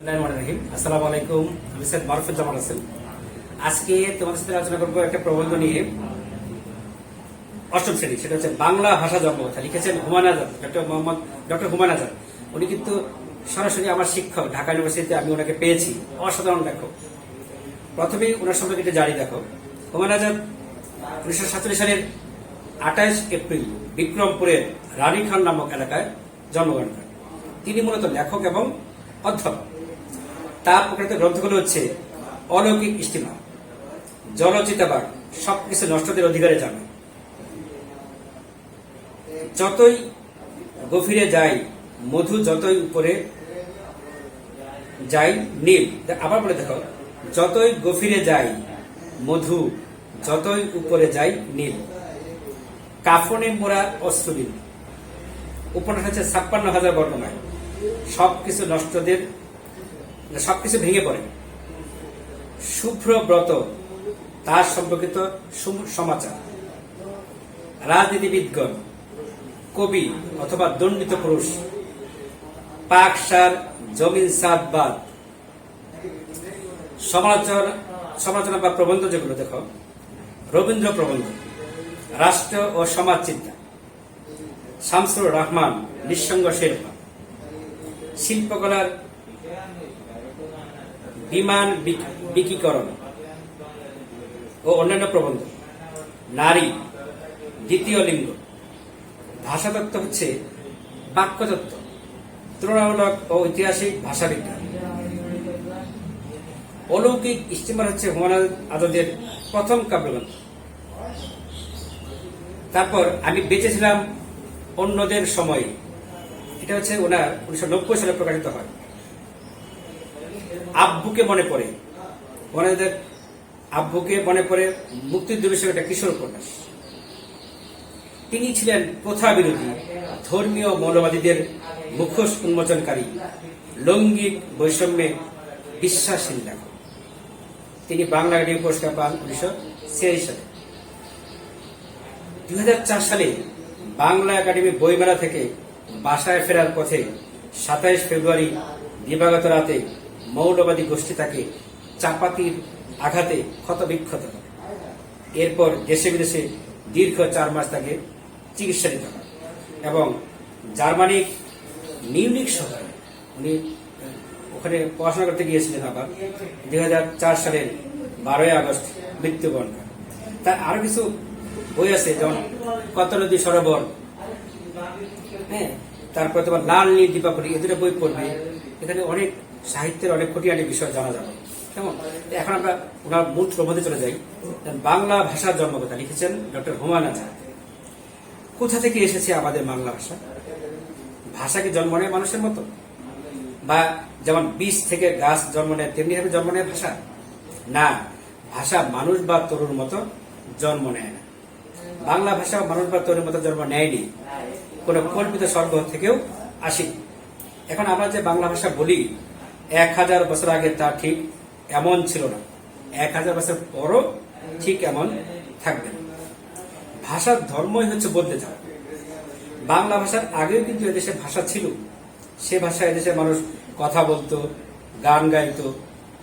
আসসালামু আলাইকুম, আমি সৈয়দ মারুফুজ্জামান হাসান। আজকে তোমাদের সাথে আলোচনা করবো একটা প্রবন্ধ নিয়ে, অষ্টম শ্রেণী। সেটা হচ্ছে বাংলা ভাষা জন্মকথা। লিখেছেন হুমায়ুন আজাদ, ডক্টর হুমায়ুন আজাদ। উনি কিন্তু সরাসরি আমার শিক্ষক, ঢাকা ইউনিভার্সিটিতে আমি ওনাকে পেয়েছি। অসাধারণ লেখক। প্রথমেই ওনার সম্পর্কে একটা জারি দেখো। হুমায়ুন আজাদ 1947 সালের 28 এপ্রিল বিক্রমপুরের রানী খান নামক এলাকায় জন্মগ্রহণ করেন। তিনি মূলত লেখক এবং অধ্যাপক। তার প্রকৃত গ্রন্থগুলো হচ্ছে অলৌকিক ইস্তিমা, জলচিতাবাগ, সবকিছু নষ্টদের অধিকারে জানে, যতই গভীরে যাই মধু, যতই উপরে যাই নীল। আবার বলে দেখো, যতই গভীরে যাই মধু, যতই উপরে যাই নীল, কাফনে মোড়া অশ্রুবিন। উপন্যাস হচ্ছে 56,000 বর্ণমায়। সবকিছু নষ্টদের, সবকিছু ভেঙে পড়ে। শুভ্র ব্রত, তার সম্পর্কিত সমাচার। রাজনীতিবিদগণ, কবি অথবা দণ্ডিত পুরুষ, পাকসার, জমিন সাদবাদ, সমালোচনা বা প্রবন্ধ যেগুলো দেখো, রবীন্দ্র প্রবন্ধ, রাষ্ট্র ও সমাজ চিন্তা, শামসুর রহমান, নিঃসঙ্গ শেরপা, শিল্পকলার বিমান বিকিকরণ ও অন্যান্য প্রবন্ধ, নারী, দ্বিতীয় লিঙ্গ। ভাষাতত্ত্ব হচ্ছে বাক্যতত্ত্ব, তুলনামূলক ও ঐতিহাসিক ভাষাবিজ্ঞান। অলৌকিক ইস্তিমার হচ্ছে হুমায়ুন আজাদের প্রথম কাব্যগ্রন্থ। তারপর আমি বেঁচেছিলাম অন্যদের সময়ে, এটা হচ্ছে ওনার 1990 সালে প্রকাশিত হয়। আব্বুকে মনে পড়ে, ওনাদের আব্বুকে মনে পড়ে মুক্তিযুদ্ধ একটা কিশোর উপন্যাস। তিনি ছিলেন প্রথা বিরোধী, ধর্মীয় মৌলবাদীদের মুখোশ উন্মোচনকারী, লৈঙ্গিক বৈষম্যে বিশ্বাসহীন লেখক। তিনি বাংলা একাডেমি পুরস্কার পান 1986 সালে। 2004 সালে বাংলা একাডেমি বইমেলা থেকে বাসায় ফেরার পথে 27 ফেব্রুয়ারি দিবাগত রাতে মৌলবাদী গোষ্ঠী তাকে চাপাতির আঘাতে ক্ষতবিক্ষত করে। এরপর দেশে বিদেশে দীর্ঘ 4 মাস তাকে চিকিৎসা দিতে হয় এবং জার্মানির মিউনিক শহরে উনি ওখানে পড়াশোনা করতে গিয়েছিলেন। আবার 2004 সালের 12 আগস্ট মৃত্যুবরণ করেন। তার আরো কিছু বই আছে, যেমন কত নদী সরোবর, হ্যাঁ, তারপরে তোমার লাল নীল দীপাবলি, এ দুটো বই পড়বে। এখানে অনেক সাহিত্যের অনেক খুঁটিনাটি বিষয় জানা যাবে। কেমন? এখন আমরা ওনার মূল প্রবন্ধে চলে যাই। বাংলা ভাষার জন্মকথা লিখেছেন ডক্টর হুমায়ুন আজাদ। কোথা থেকে এসেছে আমাদের বাংলা ভাষা? ভাষা কি জন্ম নেয় মানুষের মতো? বা যেমন বীজ থেকে গাছ জন্ম নেয় তেমনি ভাবে জন্ম নেয় ভাষা? না, ভাষা মানুষ বা তরুর মতো জন্ম নেয় না। বাংলা ভাষা মানুষ বা তরুর মতো জন্ম নেয়নি, কোন কল্পিত স্বর্গ থেকেও আসেনি। এখন আমরা যে বাংলা ভাষা বলি, 1000 বছর আগে তা ঠিক এমন ছিল না, 1000 বছর পরও ঠিক এমন থাকবে না। ভাষার ধর্মই হচ্ছে বলতে যাওয়া। বাংলা ভাষার আগেও কিন্তু এদেশে ভাষা ছিল। সে ভাষায় এদেশের মানুষ কথা বলতো, গান গাইতো,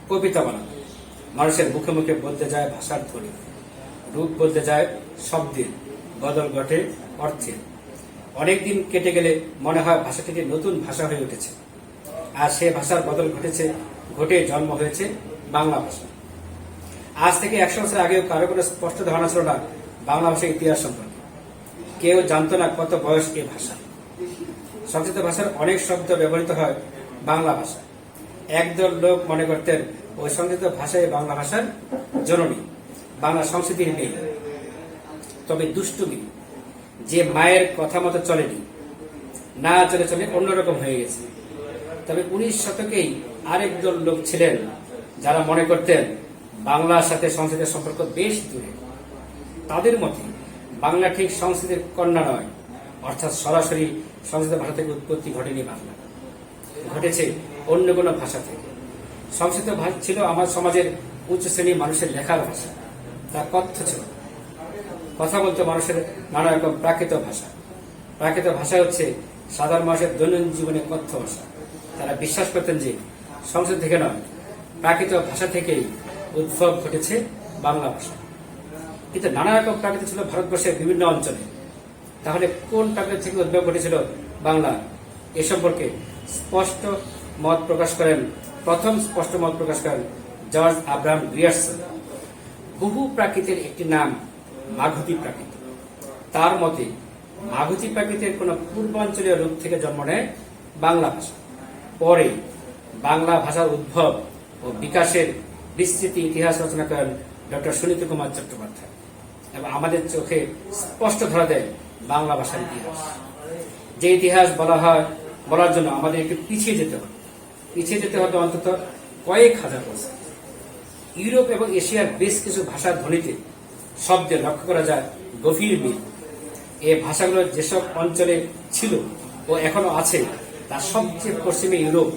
কবিতা বানাতো। মানুষের মুখে মুখে বলতে যায় ভাষার ধ্বনি, রূপ বলতে যায় শব্দের, বদল ঘটে অর্থের। অনেকদিন কেটে গেলে মনে হয় ভাষাটিকে নতুন ভাষা হয়ে উঠেছে, আর সে ভাষার বদল ঘটে জন্ম হয়েছে বাংলা ভাষা। আজ থেকে 100 বছর আগেও কারো কোনো স্পষ্ট ধারণা ছিল না বাংলা ভাষার ইতিহাস সম্পর্কে। কেউ জানতো না কত বয়স এই ভাষা। সংস্কৃত ভাষার অনেক শব্দ ব্যবহৃত হয় বাংলা ভাষা। একদল লোক মনে করতেন ওই সংস্কৃত ভাষায় বাংলা ভাষার জননী, বাংলা সংস্কৃতির নেই। তবে দুষ্টুমি যে মায়ের কথা মতো চলেনি, না চলে চলে অন্যরকম হয়ে গেছে। তবে 19 শতকেই আরেক দল লোক ছিলেন যারা মনে করতেন বাংলার সাথে সংস্কৃতের সম্পর্ক বেশ দূরে। তাদের মতে বাংলা ঠিক সংস্কৃতের কন্যা নয়, অর্থাৎ সরাসরি সংস্কৃত ভাষা থেকে উৎপত্তি ঘটেনি। বাংলা ঘটেছে অন্য কোনো ভাষা থেকে। সংস্কৃত ভাষা ছিল আমার সমাজের উচ্চ শ্রেণীর মানুষের লেখার ভাষা। তা কথ্য ছিল, কথা বলতো মানুষের নানা রকম প্রাকৃত ভাষা। প্রাকৃত ভাষা হচ্ছে সাধারণ মানুষের দৈনন্দিন জীবনে কথ্য ভাষা। তারা বিশ্বাস করতেন যে সংস্কৃত থেকে নয়, প্রাকৃত ভাষা থেকেই উদ্ভব ঘটেছে বাংলা ভাষা। কিন্তু নানা রকম প্রাকৃত ছিল ভারতবর্ষের বিভিন্ন অঞ্চলে। তাহলে কোন প্রাকৃত থেকে উদ্ভব ঘটেছিল বাংলা, এ সম্পর্কে প্রথম স্পষ্ট মত প্রকাশ করেন জর্জ আব্রাহাম গ্রিয়ারসন। বহু প্রাকৃতের একটি নাম মাগধী প্রাকৃত। তার মতে মাগধী প্রাকৃতের কোন পূর্বাঞ্চলীয় রূপ থেকে জন্ম নেয় বাংলা ভাষা। পরে বাংলা ভাষার উদ্ভব ও বিকাশের বিস্তৃতি ইতিহাস রচনা করেন ডক্টর সুনীত কুমার চট্টোপাধ্যায়, এবং আমাদের চোখে স্পষ্ট ধরা দেয় বাংলা ভাষার ইতিহাস। যে ইতিহাস বলার জন্য আমাদের একটু পিছিয়ে যেতে হবে অন্তত কয়েক হাজার বছর। ইউরোপ এবং এশিয়ার বেশ কিছু ভাষার ধ্বনিতে শব্দে লক্ষ্য করা যায় গভীর মিল। এই ভাষাগুলো যেসব অঞ্চলে ছিল ও এখনো আছে তার সবচেয়ে পশ্চিমে ইউরোপ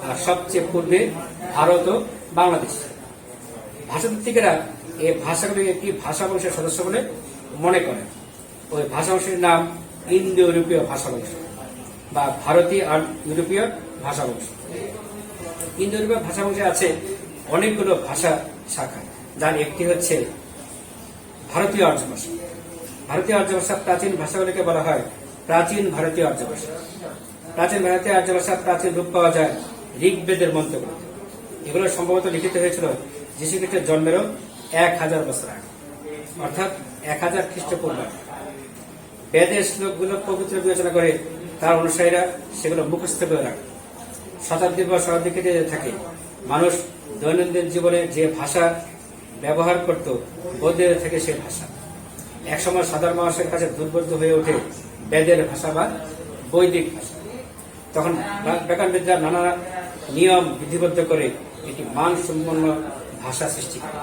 আর সবচেয়ে পূর্বে ভারত ও বাংলাদেশ। ভাষাতাত্ত্বিকেরা এই ভাষাগুলি একটি ভাষা বংশের সদস্য বলে মনে করেন। ওই ভাষা বংশের নাম ইন্দো ইউরোপীয় ভাষা বংশ বা ভারতীয় আর ইউরোপীয় ভাষা বংশ। ইন্দো ইউরোপীয় ভাষা বংশে আছে অনেকগুলো ভাষা শাখা, যার একটি হচ্ছে ভারতীয় আর্য ভাষা। ভারতীয় আর্য ভাষা প্রাচীন ভাষাগুলিকে বলা হয় প্রাচীন ভারতীয় আর্য ভাষা। প্রাচীন ভারতীয় আর্য ভাষার প্রাচীন রূপ পাওয়া যায় ঋগ্বেদের মন্ত্রগুলিতে। এগুলো সম্ভবত লিখিত হয়েছিল যীশু খ্রিস্টের জন্মেরও 1000 বছর আগে, অর্থাৎ 1000 খ্রিস্টপূর্বে। বেদের শ্লোকগুলো পবিত্র বিবেচনা করে তার অনুসারীরা সেগুলো মুখস্থ করে রাখে। শতাব্দী পর শতাব্দী কেটে থাকে। মানুষ দৈনন্দিন জীবনে যে ভাষা ব্যবহার করত বৌদ্ধদের থেকে সেই ভাষা একসময় সাধারণ মানুষের কাছে দুর্বোধ্য হয়ে ওঠে বেদের ভাষা বা বৈদিক ভাষা। তখন ব্যাকরণবিদরা নানা নিয়ম বিধিবদ্ধ করে একটি মানসম্পন্ন ভাষা সৃষ্টি করে।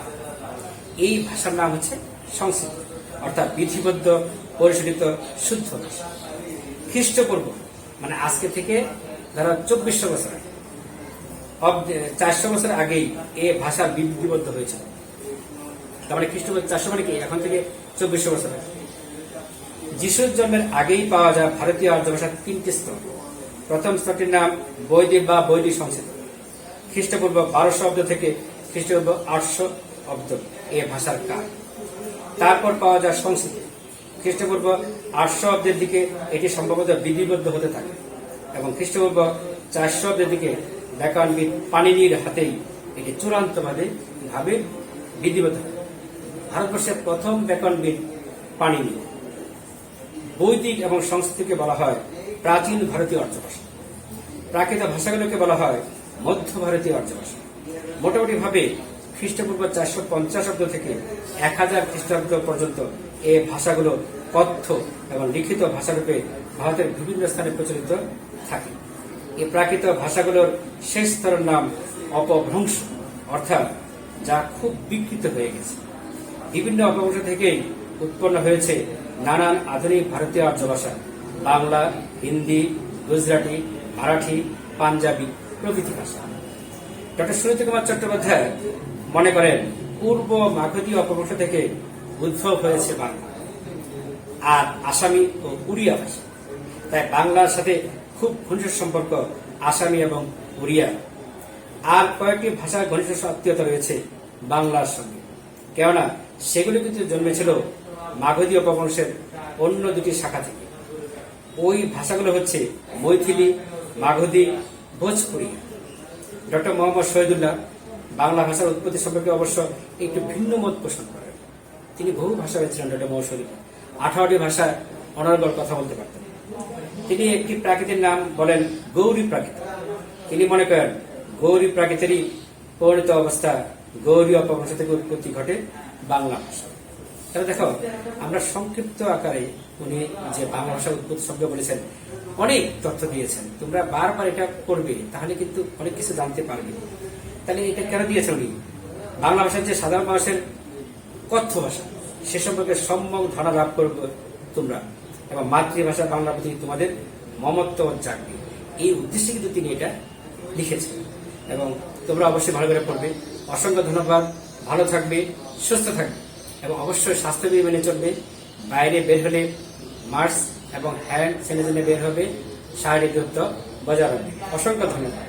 এই ভাষার নাম হচ্ছে সংস্কৃত, অর্থাৎ বিধিবদ্ধ পরিশোধিত শুদ্ধ ভাষা। খ্রিস্টপূর্ব মানে আজকে থেকে ধরো 2400 বছর আগে, 400 বছর আগেই এই ভাষা বিধিবদ্ধ হয়েছিল। তার মানে খ্রিস্টপূর্ব 400 মানে কি, এখন থেকে 2400 বছর আগে। যিশুর জন্মের আগেই পাওয়া যায় ভারতীয় আর্য ভাষার 3টি স্তর। প্রথম স্তরটির নাম বৈদিক বা বৈদিক সংস্কৃত। খ্রিস্টপূর্ব 1200 অব্দ থেকে খ্রিস্টপূর্ব 800 অব্দ এ ভাষার কাল। তারপর পাওয়া যায় সংস্কৃত। খ্রিস্টপূর্ব 800 অব্দের দিকে এটি সম্ভবত বিধিবদ্ধ হতে থাকে এবং খ্রিস্টপূর্ব 400 অব্দের দিকে ব্যাকরণবিদ পাণিনির হাতেই এটি চূড়ান্তভাবে বিধিবদ্ধ হয়। ভারতবর্ষের প্রথম ব্যাকরণবিদ পাণিনি। বৈদিক এবং সংস্কৃতকে বলা হয় প্রাচীন ভারতীয় আর্য ভাষা। প্রাকৃত ভাষাগুলোকে বলা হয় মধ্য ভারতীয় আর্য ভাষা। মোটামুটি ভাবে খ্রিস্টপূর্ব 450 অব্দ থেকে 1000 খ্রিস্টাব্দ পর্যন্ত এই ভাষাগুলো কথ্য এবং লিখিত ভাষারূপে ভারতের বিভিন্ন স্থানে প্রচলিত থাকে। এই প্রাকৃত ভাষাগুলোর শেষ স্তরের নাম অপভ্রংশ, অর্থাৎ যা খুব বিকৃত হয়ে গেছে। বিভিন্ন অপভ্রংশ থেকেই উৎপন্ন হয়েছে নানান আধুনিক ভারতীয় আর্য ভাষা, বাংলা, হিন্দি, গুজরাটি, মারাঠি, পাঞ্জাবি প্রভৃতি ভাষা। ডক্টর সুনীত কুমার চট্টোপাধ্যায় মনে করেন পূর্ব মাগধী অপভ্রংশ থেকে উদ্ভব হয়েছে বাংলা আর আসামি ও উড়িয়া ভাষা। তাই বাংলার সাথে খুব ঘনিষ্ঠ সম্পর্ক আসামি এবং উড়িয়া। আর কয়েকটি ভাষার ঘনিষ্ঠ আত্মীয়তা রয়েছে বাংলার সঙ্গে, কেননা সেগুলি কিন্তু জন্মেছিল মাগধী অপভ্রংশের অন্য দুটি শাখা থেকে। ওই ভাষাগুলো হচ্ছে মৈথিলি, মাগধী, ভোজপুরি। ডক্টর মোহাম্মদ শহীদুল্লাহ বাংলা ভাষার উৎপত্তি সম্পর্কে অবশ্য একটু ভিন্ন মত পোষণ করেন। তিনি বহু ভাষা হয়েছিলেন ডক্টর মোহাম্মদ শহীদুল্লাহ, 18টি ভাষায় অনর্গল কথা বলতে পারতেন। তিনি একটি প্রাকৃতির নাম বলেন গৌরী প্রাকৃত। তিনি মনে করেন গৌরী প্রাকৃতেরই পরিণত অবস্থা গৌরী অপভ্রংশ থেকে উৎপত্তি ঘটে বাংলা ভাষা। তাহলে দেখো, আমরা সংক্ষিপ্ত আকারে উনি যে বাংলা ভাষার উৎপত্তি শব্দ বলেছেন অনেক তথ্য দিয়েছেন। তোমরা বারবার এটা করবে, তাহলে কিন্তু অনেক কিছু জানতে পারবে। তাহলে এটা কেন দিয়েছেন উনি? বাংলা ভাষার যে সাধারণ মানুষের কথ্য ভাষা, সে সম্পর্কে সম্যক ধারণা লাভ করবে তোমরা, এবং মাতৃভাষা বাংলার প্রতি তোমাদের মমত্ব জাগবে। এই উদ্দেশ্যে কিন্তু তিনি এটা লিখেছেন, এবং তোমরা অবশ্যই ভালো করে পড়বে। অসংখ্য ধন্যবাদ। ভালো থাকবে, সুস্থ থাকবে, এবং অবশ্যই স্বাস্থ্যবিধি মেনে চলবে। বাইরে বের হলে মাস্ক এবং হ্যান্ড স্যানিটাইজার বের হবে, শারীরিক দূরত্ব বজায় রাখবে। অসংখ্য ধন্যবাদ।